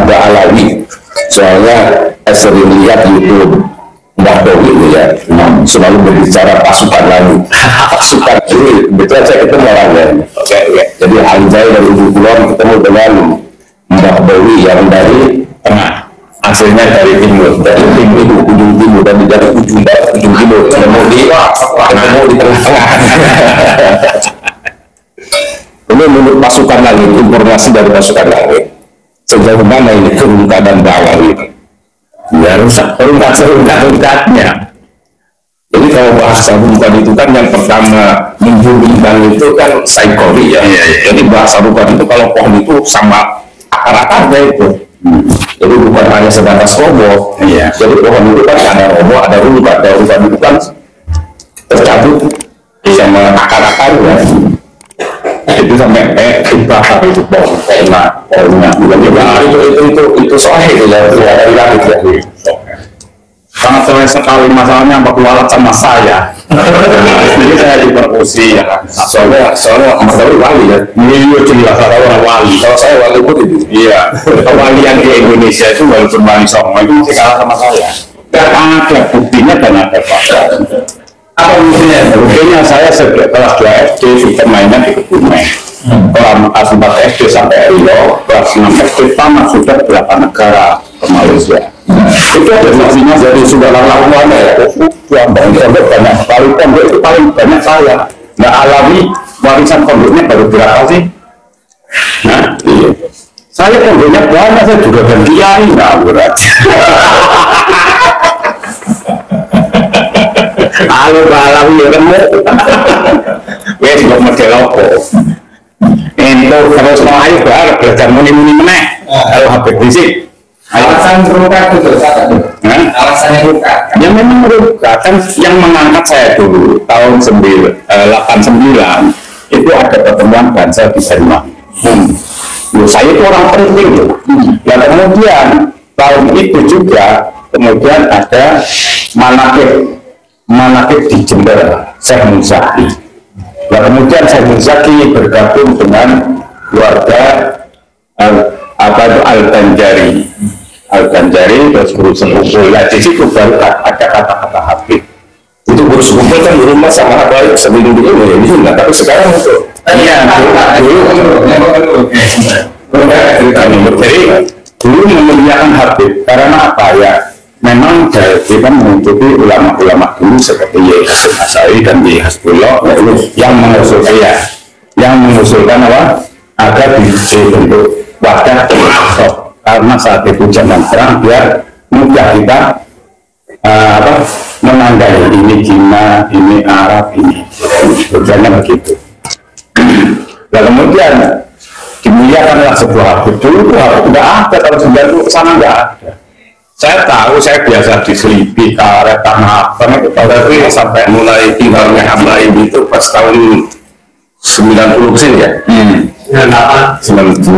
propaganda Alawi. Soalnya sering lihat YouTube Mbah Bowi itu ya, selalu berbicara pasukan langit. Pasukan ini betul saya ketemu orangnya. Oke. Jadi Anjay dari Ujung Kulon ketemu dengan Mbah Bowi yang dari tengah, hasilnya dari timur. Dari timur itu ujung timur dan dari ujung barat ujung timur ketemu di tengah-tengah. Ini menurut pasukan langit, informasi dari pasukan langit. Sejauh mana ini kerungkadan bawah ini? Ya rungkat-rungkatnya. Jadi kalau bahasa rungkat itu kan yang pertama menghubungkan itu kan psikologi ya. Jadi bahasa rungkat itu kalau pohon itu sama akar-akarnya itu. Jadi bukan hanya sebatas roboh. Jadi pohon itu kan ada roboh, ada rungkat. Dan rungkat itu kan tercabut sama akar-akarnya. Itu sampai dibakar itu pohonnya itu soalnya itu ya dari langit ya. Sangat sering sekali masalahnya Mbak Kualat sama saya. Jadi saya diperkusi ya. Soalnya Mas Dawi wali ya. Iya jelas ada orang wali. Kalau saya wali pun itu. Iya. Kewalian di Indonesia itu walaupun wali Songo itu masih kalah sama saya. Dan ada buktinya dan ada fakta. Apa buktinya? Buktinya saya sejak kelas 2 SD sudah mainnya di Kebumen. Kelas 4 SD sampai Rio, kelas 6 SD tamat sudah 8 negara ke Malaysia. Itu ada saksinya dari sudah lama-lama ya. Pondok banyak sekali, pondok itu paling banyak saya. Nggak alami warisan pondoknya baru berapa sih? Nah, iya. Saya pondoknya banyak, saya juga dan kiai nggak berat. Halo balang ya kan wes kok model apa itu terus mau ayo belajar muni-muni meneh kalau habis fisik alasan rungkat itu alasannya rungkat ya memang rungkat kan yang mengangkat saya dulu tahun 89 itu ada pertemuan bangsa di Jerman. Saya itu orang penting loh. Dan kemudian tahun itu juga kemudian ada manakib di Jember, Syekh Muzaki. Nah, kemudian Syekh Muzaki bergabung dengan keluarga Al-Banjari terus guru sekumpul. Ya di situ baru ada kata-kata Habib. Itu guru sekumpul kan di rumah sama apa sebelum ini ya di sini, tapi sekarang itu. Iya, dulu memuliakan Habib karena apa ya? Memang kita mengikuti ulama-ulama dulu seperti Yai Hasyim Asy'ari dan Yai Hasbullah yang mengusulkan apa agar dibentuk wadah karena saat itu zaman perang biar mudah kita menandai ini Cina, ini Arab, ini tujuannya begitu. Dan kemudian dimuliakanlah sebuah Habib. Dulu itu Habib tidak ada, kalau 90 sana tidak ada. Saya tahu, saya biasa di Selipi, karet, tanah abang itu, tapi sampai mulai tinggalnya Hamlain itu pas tahun 90 kesini ya? 90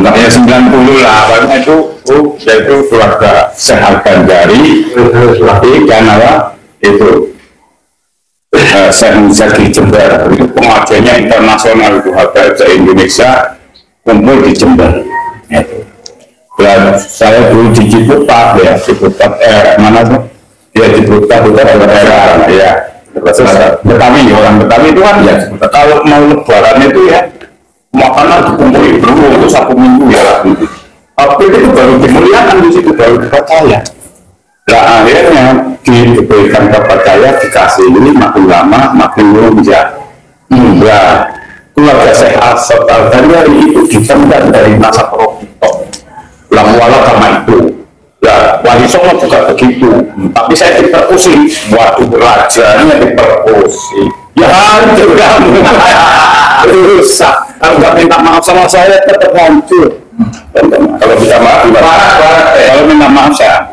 lah, karena itu yaitu keluarga Syekh Al-Banjari, dan apa itu Syekh Muzaki Jember, itu pengajiannya internasional itu hampir se-Indonesia kumpul di Jember. Dan saya dulu di Ciputat ya, Ciputat mana tuh? Ya Ciputat itu ada daerah ya. Betawi, orang Betawi itu kan ya Ciputat. Kalau mau lebaran itu ya makanan dikumpulin dulu itu 1 minggu ya. Tapi itu baru dimuliakan di situ, baru dipercaya. Nah akhirnya diberikan kepercayaan dikasih ini makin lama makin melunjak. Nah keluarga Syekh Al-Banjari itu ditendang dari masa Profito. Wala sama itu ya Wali Songo juga begitu, tapi saya diperkusi waktu rajanya diperkusi ya hancur kan rusak. Kalau nggak minta maaf sama saya tetap hancur. Kalau minta maaf kalau minta maaf saya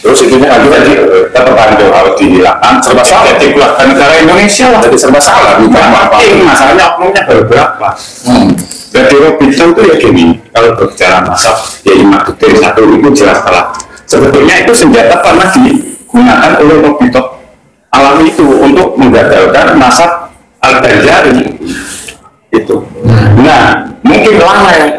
terus itu hancur aja tetap hancur, harus dihilangkan serba salah di keluarga negara Indonesia lah, jadi serba salah masalahnya oknumnya berberapa. Jadi Robinson itu ya gini, kalau berbicara nasab ya Imam Bukhari 1 itu jelas salah. Sebetulnya itu senjata pernah digunakan oleh Robinson alami itu untuk menggagalkan nasab Al-Banjari itu. Nah mungkin lalai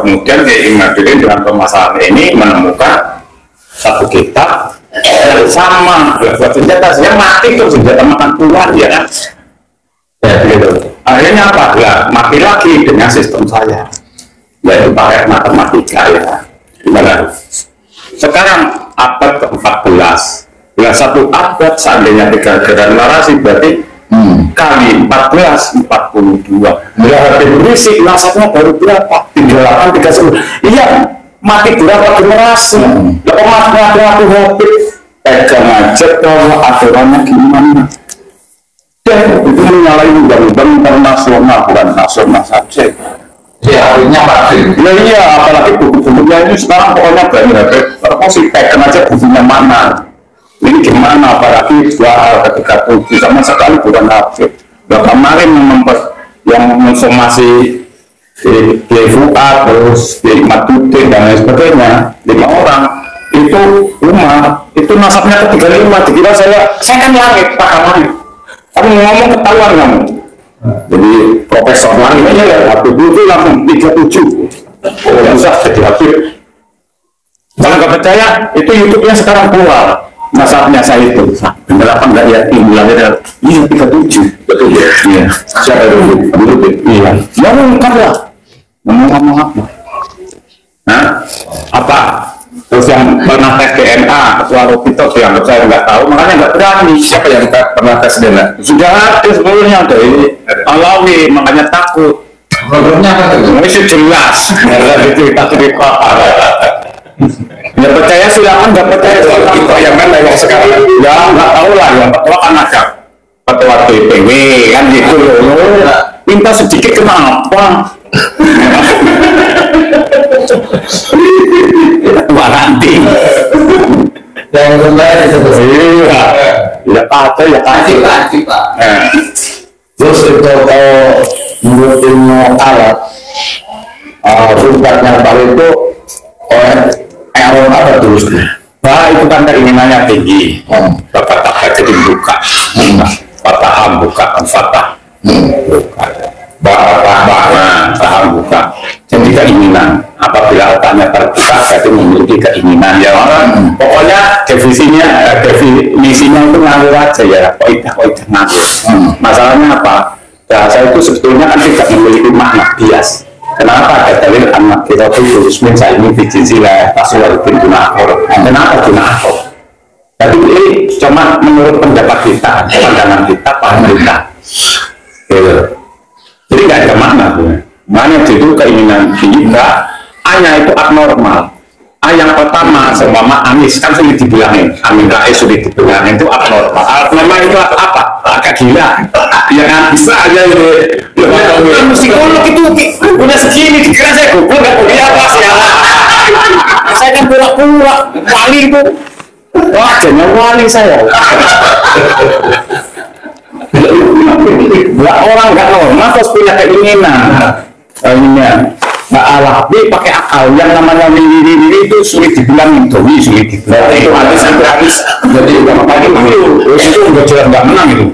kemudian Kiai Imaduddin dengan permasalahan ini menemukan satu kitab yang sama, buat senjata saya mati tuh senjata makan tuan ya kan. Ya gitu. Akhirnya apa? Ya, mati lagi dengan sistem saya, yaitu pakai matematika ya. Gimana? Sekarang abad ke-14, ya satu abad seandainya 3 generasi berarti kali 14, 42. Ya Habib Rizik nasabnya baru berapa? 38, 39. Iya, mati berapa generasi? Lah mati Habib pegang aja kalau aturannya gimana? Dan itu menyalahi undang-undang internasional, bukan nasional saja. Ya, artinya pasti. Ya iya, apalagi buku-bukunya ini sekarang pokoknya banyak. Kalau sih pegang aja bukunya mana? Ini gimana? Apalagi dua hal ketika itu sama sekali bukan Habib. Nah, kemarin yang mensomasi di Fuad, terus di Imaduddin dan lain sebagainya, 5 orang itu rumah itu nasabnya ke 35. Dikira saya kan langit Pak Kamani. Kamu ngomong ketahuan kamu. Jadi profesor langit aja ya, Habib itu langsung 37. Oh, susah jadi Habib. Kalau nggak percaya, itu YouTube-nya sekarang keluar. Nasabnya saya itu bener apa enggak ya, bulannya ini 37. Betul ya? Iya. Siapa dulu? Iya. Ya lengkap lah. Ngomong apa? Nah, apa? Terus yang pernah tes DNA, ketua Robitos yang saya nggak tahu, makanya nggak berani. Siapa yang pernah tes DNA? Sudah ada sebelumnya dari Alawi, makanya takut. Problemnya apa tuh? Itu jelas. Itu cerita. Ya percaya silakan, nggak percaya silakan. Yang mana yang sekarang? Ya nggak tahu lah, yang ketua kan ada ketua DPW kan gitu loh. Minta sedikit kenapa? Waranti. Yang lain itu iya. Ya kata ya kasih Pak. Terus itu menurut ilmu alat, tingkatnya paling itu error apa terus? Nah itu kan keinginannya tinggi. Bapak tak jadi buka, fatah buka, fatah buka. Bapak buka. Jadi keinginan. Apabila otaknya terbuka, berarti memiliki keinginan ya. Pokoknya definisinya itu ngalir aja ya. Koidah ngalir. Masalahnya apa? Bahasa itu sebetulnya kan tidak memiliki makna bias. Kenapa ada dalil anak kita itu resmin saya ini bijinsilah tasawwurin guna akhor. Kenapa guna akhor? Jadi ini cuma menurut pendapat kita, pandangan kita, paham kita. Jadi nggak ada makna. Mana itu keinginan kita, hanya itu abnormal. Yang pertama, seumpama Anis kan sulit dibilangin, Amin Rais sulit dibilangin itu abnormal. Abnormal itu apa? Agak gila. Ya kan bisa aja itu. Psikolog itu punya segini, dikira saya goblok nggak punya apa sih? Saya kan pura-pura wali itu. Wah, jangan wali saya. Orang nggak normal terus punya keinginan. Nggak alami pakai akal. Yang namanya wili itu sulit dibilang dowi, sulit dibilang itu habis jadi makanya itu nggak jelas nggak menang itu.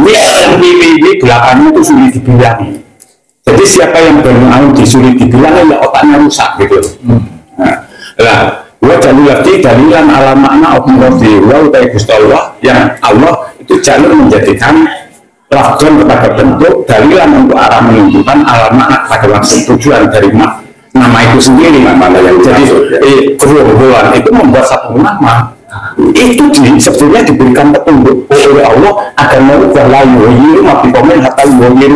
Wili belakangnya itu sulit dibilang. Jadi siapa yang bermau disulit dibilang ya otaknya rusak gitu. Nah, wa jalulati dalilan ala makna operasi wa utai Gusti Allah yang Allah itu jalur menjadikan lafzon kepada bentuk dalilan untuk arah menunjukkan ala makna pada langsung tujuan dari nama itu sendiri. Jadi gerombolan itu membuat satu nama itu sebetulnya diberikan petunjuk oleh Allah agar merubah layu mati komen atau layu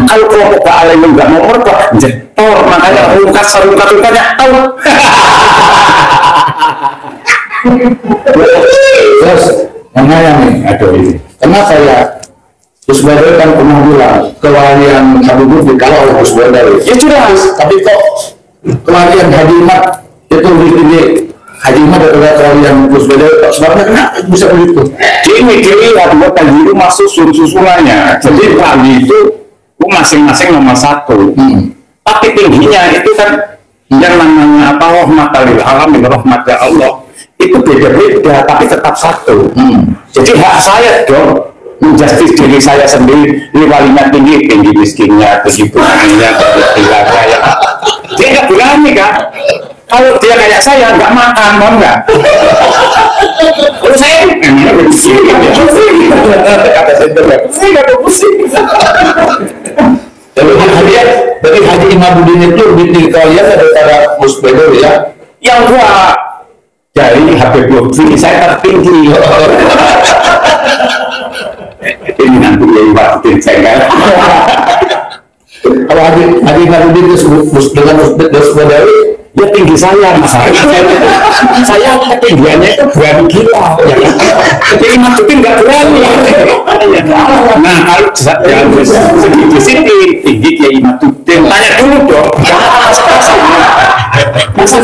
kalau kelompok alaih nggak mau merubah jetor, makanya rungkat-rungkatnya tahu. Terus mana yang nih aduh ini kenapa ya Gus Badar kan pernah bilang kewalian Habib dikala oleh Gus Badar ya jelas, tapi kok kewalian Hadimat itu di Hadimat adalah kewalian Gus Badar sebabnya kenapa bisa begitu? Ini dilihat buat tadi itu masuk susunannya. Jadi wali itu masing-masing nomor 1. Tapi tingginya itu kan yang namanya apa rahmatul alamin, rahmat Allah itu beda-beda tapi tetap satu. Jadi hak saya dong menjustis diri saya sendiri. Ini walinya tinggi miskinnya, tinggi bunyinya, tinggi ya. Dia nggak berani kan. Kalau dia kayak saya nggak makan, mau nggak? Kalau saya emangnya pusing, kata saya nggak pusing. Jadi Haji Imamuddin itu lebih tinggi kalian daripada Gus Bedo ya? Yang gua dari Habib Lutfi saya tertinggi. Ini nanti yang batin saya. Kalau Haji Imamuddin itu dengan Gus Bedo ya tinggi saya mas. Saya ketinggiannya itu berani gila ya kan? Jadi Imamuddin nggak berani. Nah kalau yang segi disiplin tinggi ya Imamuddin tanya dulu dong. Masa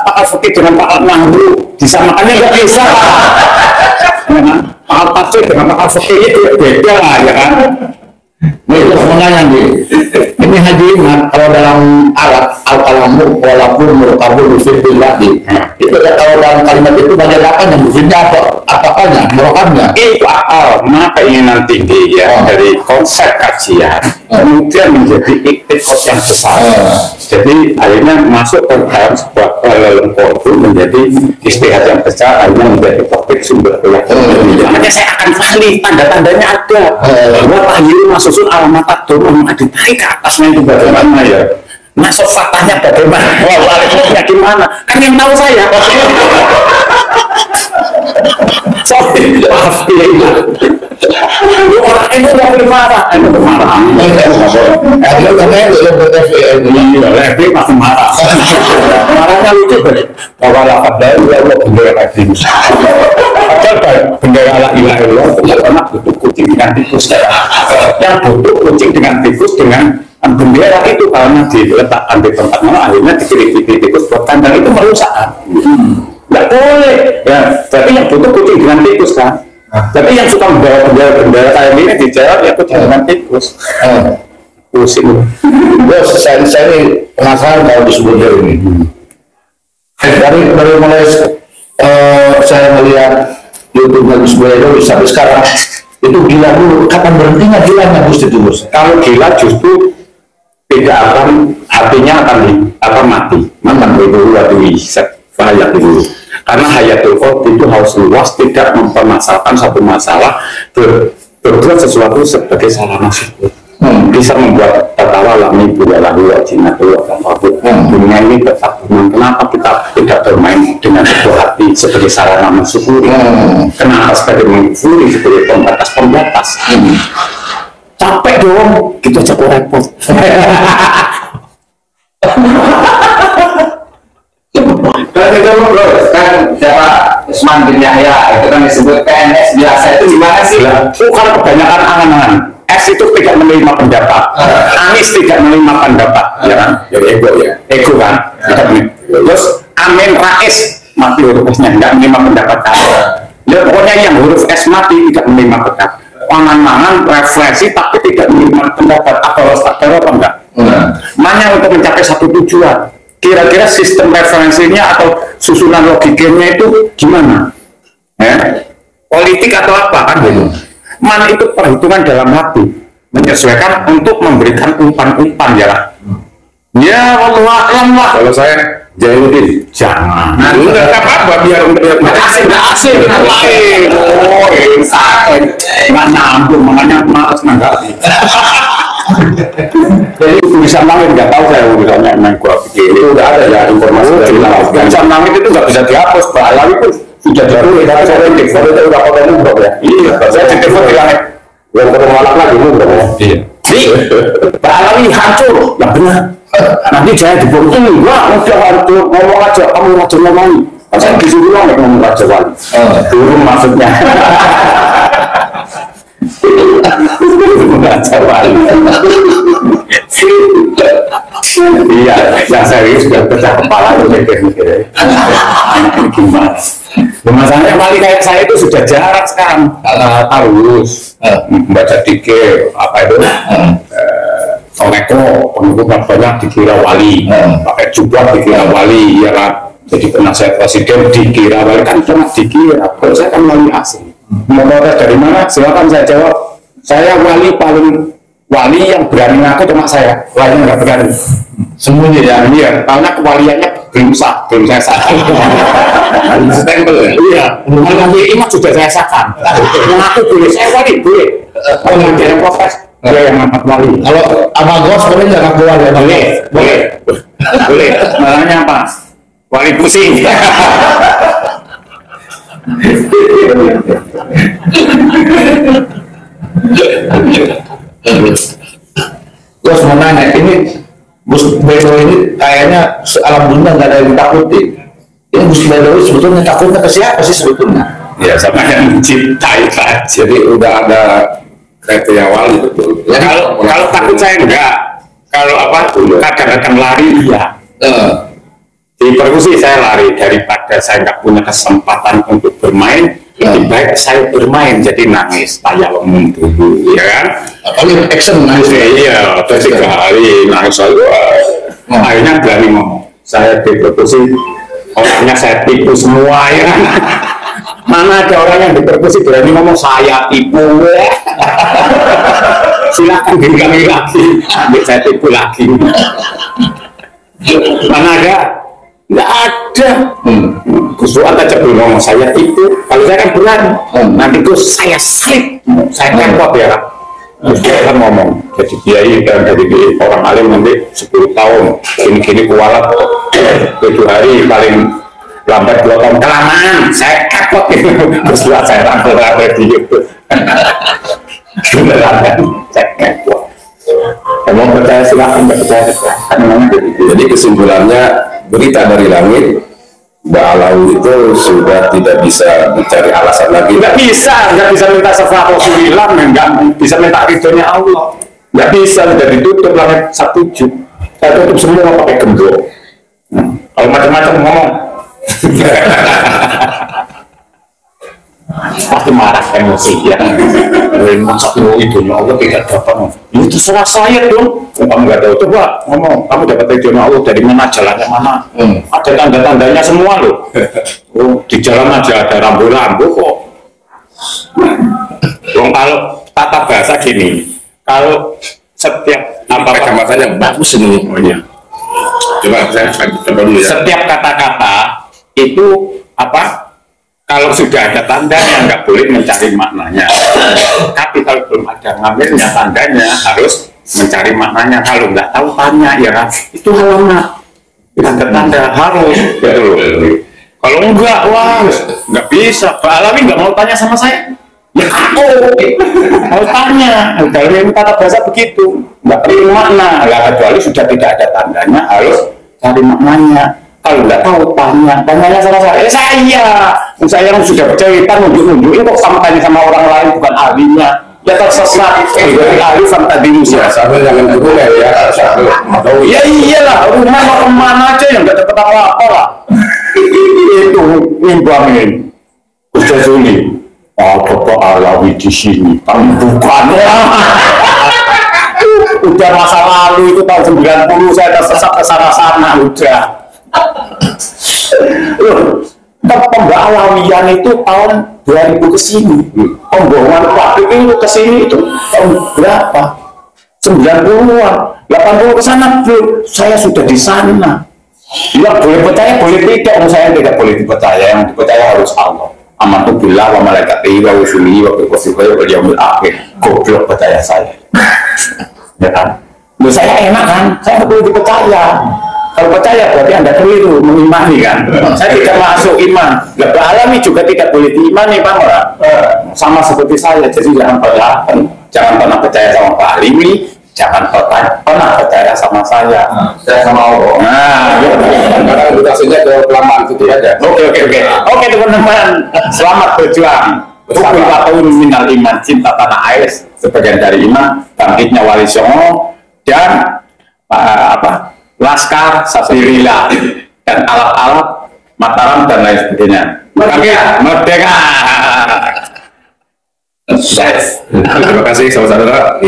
pakal fikih dengan pakal nahwu disamakannya nggak bisa. Pakal tafsir dengan pakal fikih itu beda lah ya kan. Nah, itu sebenarnya nih. Ini Haji Imam kalau dalam alat al-kalamu walaupun murkabul bifidillah itu kalau dalam kalimat itu bagian apa yang bifidnya apakahnya murkabnya itu akal keinginan tinggi ya dari konsep kajian kemudian menjadi iktikad yang besar. Jadi akhirnya masuk ke dalam sebuah kelompok itu menjadi istihad yang besar, akhirnya menjadi topik sumber keyakinan. Makanya saya akan valid tanda-tandanya ada bahwa tahyiru masusun alamat takdur memang ditarik ke atasnya itu bagaimana ya. Masuk faktanya bagaimana? Walaupun gimana? Kan yang tahu saya. Sorry, maaf ya itu. Orang ini nggak boleh marah, lebih masih marah. Marahnya lucu banget. Bahwa lafaz dari Allah bendera lagi. Padahal bendera la ilaha illallah karena butuh kucing dengan tikus. Yang butuh kucing dengan tikus dengan bendera itu karena diletakkan di tempat mana akhirnya dikirim tikus buat kandang itu merusak. Nggak boleh ya, tapi yang butuh kucing dengan tikus kan. Tapi yang suka membawa bendera kayak ini dijawab ya kucing dengan tikus. Pusing. Bos, saya penasaran kalau disebut ini. Dari mulai saya melihat YouTube Gus Bedo sampai sekarang itu gila dulu. Kapan berhentinya gilanya Gus itu Gus? Kalau gila justru tidak akan artinya akan mati. Maka dulu hayat dulu. Karena hayatul qalbi itu harus luas, tidak mempermasalahkan satu masalah, berbuat sesuatu sebagai sarana syukur. Bisa membuat tertawa lami budalahu wa jinatul wa kafabut. Dunia ini tetap bermain. Kenapa kita tidak bermain dengan sebuah hati sebagai sarana mensyukuri? Kenapa sebagai mensyukuri sebagai pembatas? Capek dong, gitu aja kok repot. Berarti kamu bro, kan siapa Usman bin Yahya itu kan disebut PNS biasa itu gimana sih? Bukan kebanyakan angan-angan. S itu tidak menerima pendapat, Anies tidak menerima pendapat, ya kan? Jadi ego kan? Tidak menerima. Terus Amin Rais mati huruf S-nya tidak menerima pendapat kamu. Ya pokoknya yang huruf S mati tidak menerima pendapat. Angan-angan refleksi tapi tidak menerima pendapat. Apa enggak? Mana untuk mencapai satu tujuan? Kira-kira sistem referensinya atau susunan logikanya itu gimana? Politik atau apa kan gitu? Mana itu perhitungan dalam hati, menyesuaikan untuk memberikan umpan-umpan ya. Ya Allah alam lah. Kalau saya Jainuddin jangan. Enggak apa-apa biar asing. Oh sakit. Nggak nyambung makanya malas nanggapi. Jadi tulisan langit nggak tahu saya misalnya main gua pikir itu udah ada ya informasi dari langit. Tulisan langit itu nggak bisa dihapus. Pak Alawi itu sudah ditulis. Tapi saya di foto itu udah foto itu berapa ya? Iya. Saya di foto di langit. Yang foto malak lagi itu berapa ya? Iya. Jadi Pak Alawi hancur. Ya benar. Nanti saya dibongkar. Wah udah hancur. Ngomong aja. Kamu raja ngomong. Saya disuruh langit ngomong raja wali. Turun maksudnya. Iya, yang serius sudah pecah kepala itu mikir-mikir. Ini gimana? Masalahnya wali kayak saya itu sudah jarang sekarang tarus, membaca dikir apa itu, Soleko, penghukum banyak dikira wali, pakai jubah dikira wali, ya kan? Jadi penasihat presiden dikira wali kan cuma dikira. Kalau saya kan wali asli. Mau protes dari mana? Silakan saya jawab. Saya wali paling wali yang berani ngaku cuma saya, lainnya nggak berani. Semuanya ya, iya. Karena kewaliannya belum saya sahkan. Stempel ya? Iya. Kalau iman sudah saya sahkan. Mengaku boleh, saya wali boleh. Kalau nanti yang proses, dia yang ngangkat wali. Kalau Abang Gos boleh nggak ngaku wali? Boleh. Malahnya apa? Wali pusing. Terus mau nanya, ini Gus Bedo ini kayaknya alhamdulillah nggak ada yang ditakuti. Ini Gus Bedo sebetulnya takutnya ke siapa sih sebetulnya? Ya sama yang mencintai kan. Jadi udah ada kriteria wali betul. Ya, kalau takut saya enggak. Kalau apa? Kadang-kadang lari iya. Di perkusi saya lari daripada saya nggak punya kesempatan untuk bermain. Lebih baik saya bermain jadi nangis tayamum dulu, ya kan? Kalau action nangis. Iya, terus 3 hari nangis lagi. Akhirnya berani ngomong. Saya di perkusi orangnya saya tipu semua ya. Mana ada orang yang di perkusi berani ngomong saya tipu. Silakan diulangi lagi, saya tipu lagi. Mana ada? Nggak ada. Gus Fuad aja belum ngomong saya tipu. Kalau saya kan berani. Nanti Gus saya slip, saya tempot ya. Gus dia kan ngomong jadi kiai dan jadi orang alim nanti 10 tahun gini-gini kualat 7 hari paling lambat 2 tahun kelamaan saya kapot gitu. Gus Fuad saya rangkul-rangkul di YouTube. Beneran kan saya kapot. Kalau percaya silakan, nggak percaya kan memang begitu. Jadi kesimpulannya berita dari langit Mbak Alawi itu sudah tidak bisa mencari alasan lagi. Nggak bisa minta syafaat Rasulullah, nggak bisa minta ridhonya Allah, nggak bisa, udah ditutup langit 1/7. Saya tutup semua pakai gembok. Kalau macam-macam ngomong pasti marah, emosi ya. Maksud ridhonya Allah tidak dapat. Itu terserah saya dong. Kamu nggak tahu, coba ngomong kamu dapat ridhonya Allah dari mana, jalannya mana? Ada tanda-tandanya semua loh. Di jalan aja ada rambu-rambu kok. Kalau tata bahasa gini, kalau setiap kacamatanya bagus ini. Oh iya. Coba saya coba dulu ya. Setiap kata-kata itu apa? Kalau sudah ada tandanya nggak boleh mencari maknanya. Tapi kalau belum ada ngambilnya tandanya harus mencari maknanya. Kalau nggak tahu tanya ya kan. Itu halaman. Tanda-tanda harus. Betul. Kalau enggak, wah nggak bisa. Pak Alawi nggak mau tanya sama saya. Ya aku mau tanya. Kalau yang kata bahasa begitu nggak perlu makna. Lah kecuali sudah tidak ada tandanya harus cari maknanya. Kalau nggak tahu tanya sama saya. Saya yang sudah bercerita nunjuk-nunjukin kok sama tanya sama orang lain bukan ahlinya. Ya tersesat. Dari ahli sama tadi musuh. Sambil jangan populer ya. Ya iyalah, rumah mau kemana aja yang nggak dapat apa-apa lah. Itu nimbangin. Gus Jazuli. Pak Alawi di sini. Kamu bukan. Udah masa lalu itu tahun 90 saya tersesat ke sana-sana udah. Pembak Alawian itu tahun 2000 ke sini. Pembohongan pabrik itu ke sini itu tahun berapa? 90-an, 80 ke sana belum. Saya sudah di sana. Ya boleh percaya, boleh tidak. Saya tidak boleh dipercaya. Yang dipercaya harus Allah. Amantu billah wa malaikatihi wa rusulihi wa kutubihi wal yaumil akhir. Goblok percaya saya. Ya kan? Loh, saya enak kan? Saya nggak boleh dipercaya. Kalau percaya berarti Anda keliru mengimani kan? Saya tidak masuk iman. Nggak Alawi juga tidak boleh diimani, Pak Mora. Sama seperti saya. Jadi jangan pernah percaya sama Pak Alimi, jangan pernah percaya sama saya. Saya sama Allah. Karena edukasinya ke kelamaan itu aja. Oke teman-teman, selamat berjuang. Tahun minal iman, cinta tanah air sebagian dari iman, bangkitnya Wali Songo dan Laskar Sabilillah dan alat-alat Mataram dan lain sebagainya. Merdeka. Terima kasih saudara-saudara.